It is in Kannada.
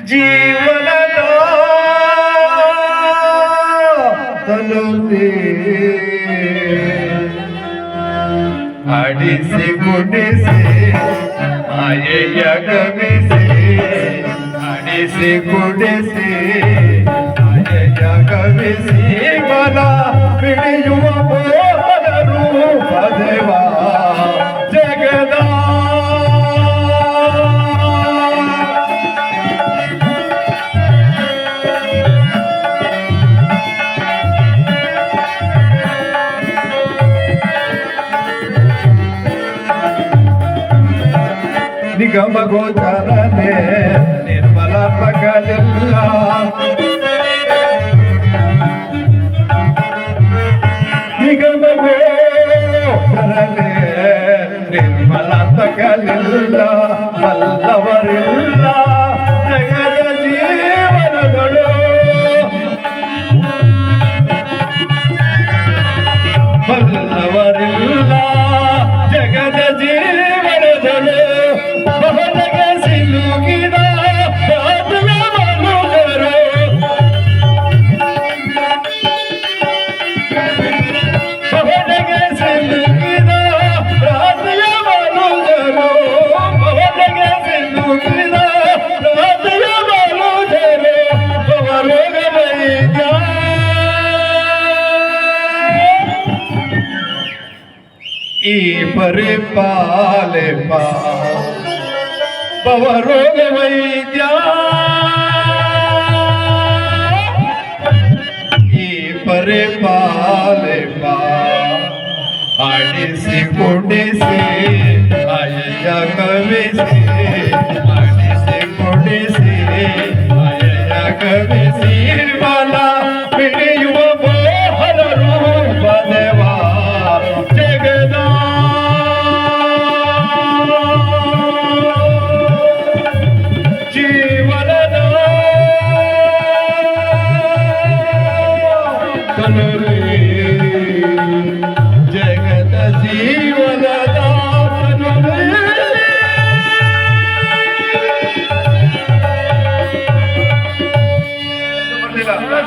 ಜೀವನದ ತಲುಪಿ ಆಡಿಸಿ ಗುಡಿಸಿ ಮಾಯೆಯ ಗಮಿಸಿ ಆಡಿಸಿ ಗುಡಿಸಿ ಮಾಯೆಯ ಗಮಿಸಿ ಮನ ಬಿಡಿಯುವ ಬೋಧರು ಪದೇವ ಜಗದ ನಿಗಮ ಗೋಚರನೆ ನಿರ್ಮಲ ಪಗಲಿಲ್ಲ ನಿಗಮ ಗೋಚರನೆ ನಿರ್ಮಲ ಪಗಲಿಲ್ಲ ಬಲ್ಲವರಿಲ್ಲ ಜಗದ ಜೀವನಗಳು ಬಲ್ಲವರಿಲ್ಲ ಜಗದ ಜೀವನಗಳು ಬಹಳಗೆ ಸಿಲುಕಿದ ಆತ್ಮ ಮನುಜರು ಬಹಳಗೆ ಸಿಲುಕಿದ ಆತ್ಮ ಮನುಜರು ಬಹಳಗೆ ಸಿಲುಕಿದ ಆತ್ಮ ಮನುಜರು ಅವರೋಗ ವೈದ್ಯ ಈ ಪರಿಪಾಲೆ ಪಾ ಭವರೋಗ ವೈದ್ಯ ಈ ಪರಿಪಾಲೆ ಪಾ ಆಡಿಸಿ ಕುಡಿಸಿ ಆಯ ಕವಿಸಿ